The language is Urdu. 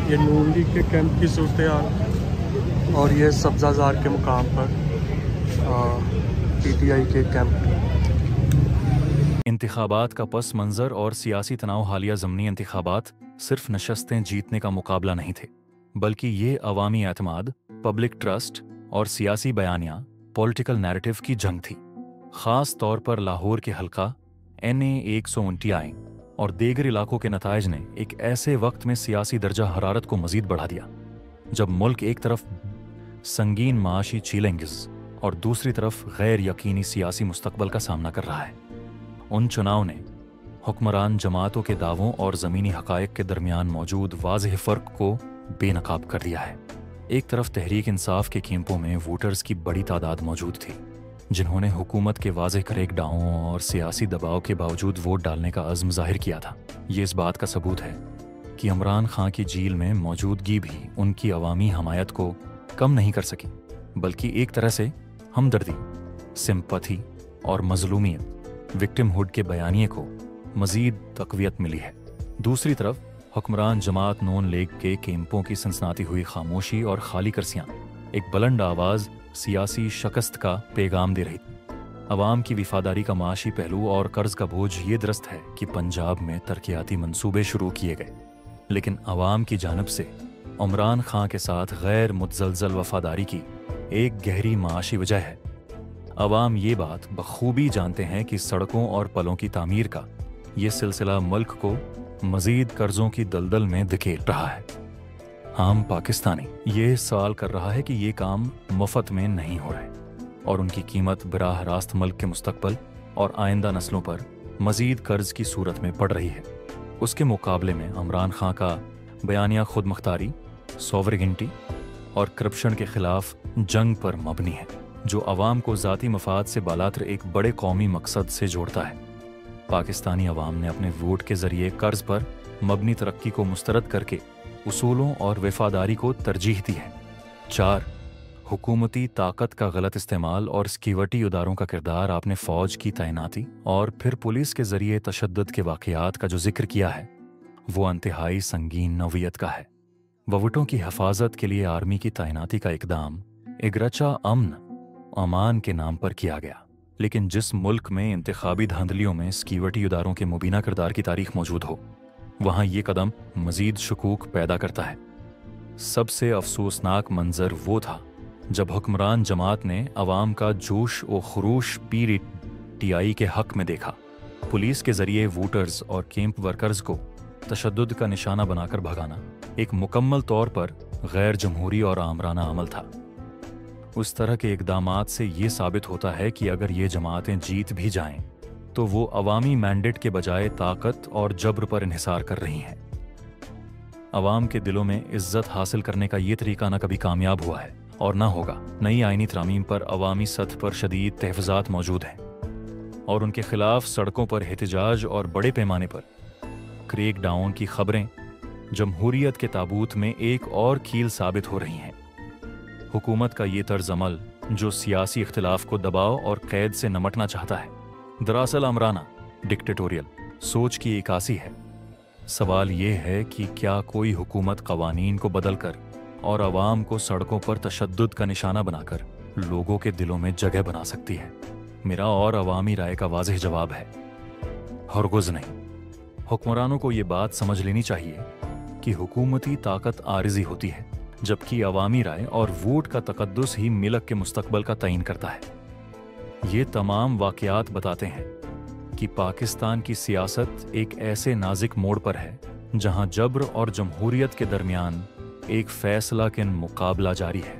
یہ نون لیگ کے کیمپ کی صورتحال اور یہ سبزہ زار کے مقام پر پی ٹی آئی کے کیمپ۔ انتخابات کا پس منظر اور سیاسی تناؤ حالیہ ضمنی انتخابات صرف نشستیں جیتنے کا مقابلہ نہیں تھے، بلکہ یہ عوامی اعتماد، پبلک ٹرسٹ اور سیاسی بیانیہ پولیٹیکل نیریٹو کی جنگ تھی۔ خاص طور پر لاہور کے حلقہ NA 129 اور دیگر علاقوں کے نتائج نے ایک ایسے وقت میں سیاسی درجہ حرارت کو مزید بڑھا دیا جب ملک ایک طرف سنگین معاشی چیلنجز اور دوسری طرف غیر یقینی سیاسی مستقبل کا سامنا کر رہا ہے۔ ان چناؤں نے حکمران جماعتوں کے دعووں اور زمینی حقائق کے درمیان موجود واضح فرق کو بے نقاب کر دیا ہے۔ ایک طرف تحریک انصاف کے کیمپوں میں ووٹرز کی بڑی تعداد موجود تھی، جنہوں نے حکومت کے واضح کریک ڈاؤں اور سیاسی دباؤ کے باوجود ووٹ ڈالنے کا عزم ظاہر کیا تھا۔ یہ اس بات کا ثبوت ہے کہ عمران خان کی جیل میں موجودگی بھی ان کی عوامی حمایت کو کم نہیں کر سکی، بلکہ ایک طرح سے ہمدردی، سمپتھی اور مظلومیت، وکٹم ہوڈ کے بیانیے کو مزید تقویت ملی ہے۔ دوسری طرف حکمران جماعت نون لیگ کے کیمپوں کی سنسناتی ہوئی خاموشی اور خالی کرسیاں ایک بلند آواز سیاسی شکست کا پیغام دے رہی تھی۔ عوام کی وفاداری کا معاشی پہلو اور قرض کا بوجھ یہ درست ہے کہ پنجاب میں ترقیاتی منصوبے شروع کیے گئے، لیکن عوام کی جانب سے عمران خان کے ساتھ غیر متزلزل وفاداری کی ایک گہری معاشی وجہ ہے۔ عوام یہ بات بخوبی جانتے ہیں کہ سڑکوں اور پلوں کی تعمیر کا یہ سلسلہ ملک کو مزید قرضوں کی دلدل میں دھکیل رہا ہے۔ عام پاکستانی یہ سوال کر رہا ہے کہ یہ کام مفت میں نہیں ہو رہے اور ان کی قیمت براہ راست ملک کے مستقبل اور آئندہ نسلوں پر مزید قرض کی صورت میں پڑ رہی ہے۔ اس کے مقابلے میں عمران خان کا بیانیہ خود مختاری، سوورگنٹی اور کرپشن کے خلاف جنگ پر مبنی ہے، جو عوام کو ذاتی مفاد سے بالاتر ایک بڑے قومی مقصد سے جوڑتا ہے۔ پاکستانی عوام نے اپنے ووٹ کے ذریعے قرض پر مبنی ترقی کو مسترد کر کے اصولوں اور وفاداری کو ترجیح دی ہے۔ 4. حکومتی طاقت کا غلط استعمال اور سیکیورٹی اداروں کا کردار۔ آپ نے فوج کی تعیناتی اور پھر پولیس کے ذریعے تشدد کے واقعات کا جو ذکر کیا ہے وہ انتہائی سنگین نوعیت کا ہے۔ ووٹوں کی حفاظت کے لیے آرمی کی تعیناتی کا اقدام اگرچہ امن امان کے نام پر کیا گیا، لیکن جس ملک میں انتخابی دھاندلیوں میں سیکیورٹی اداروں کے مبینہ کردار کی تاریخ موجود ہو، وہاں یہ قدم مزید شکوک پیدا کرتا ہے۔ سب سے افسوسناک منظر وہ تھا جب حکمران جماعت نے عوام کا جوش و خروش PTI کے حق میں دیکھا۔ پولیس کے ذریعے ووٹرز اور کیمپ ورکرز کو تشدد کا نشانہ بنا کر بھگانا ایک مکمل طور پر غیر جمہوری اور آمرانہ عمل تھا۔ اس طرح کے اقدامات سے یہ ثابت ہوتا ہے کہ اگر یہ جماعتیں جیت بھی جائیں تو وہ عوامی مینڈیٹ کے بجائے طاقت اور جبر پر انحصار کر رہی ہیں۔ عوام کے دلوں میں عزت حاصل کرنے کا یہ طریقہ نہ کبھی کامیاب ہوا ہے اور نہ ہوگا۔ نئی آئینی ترامیم پر عوامی سطح پر شدید تحفظات موجود ہیں اور ان کے خلاف سڑکوں پر احتجاج اور بڑے پیمانے پر کریک ڈاؤن کی خبریں جمہوریت کے تابوت میں ایک اور کیل ثابت ہو رہی ہیں۔ حکومت کا یہ طرز عمل جو سیاسی اختلاف کو دباؤ اور قید سے نمٹنا چاہتا ہے، دراصل آمرانہ ڈکٹیٹوریل سوچ کی عکاسی ہے۔ سوال یہ ہے کہ کیا کوئی حکومت قوانین کو بدل کر اور عوام کو سڑکوں پر تشدد کا نشانہ بنا کر لوگوں کے دلوں میں جگہ بنا سکتی ہے؟ میرا اور عوامی رائے کا واضح جواب ہے ہرگز نہیں۔ حکمرانوں کو یہ بات سمجھ لینی چاہیے کہ حکومتی طاقت عارضی ہوتی ہے، جبکہ عوامی رائے اور ووٹ کا تقدس ہی ملک کے مستقبل کا تعین کرتا ہے۔ یہ تمام واقعات بتاتے ہیں کہ پاکستان کی سیاست ایک ایسے نازک موڑ پر ہے جہاں جبر اور جمہوریت کے درمیان ایک فیصلہ کن مقابلہ جاری ہے۔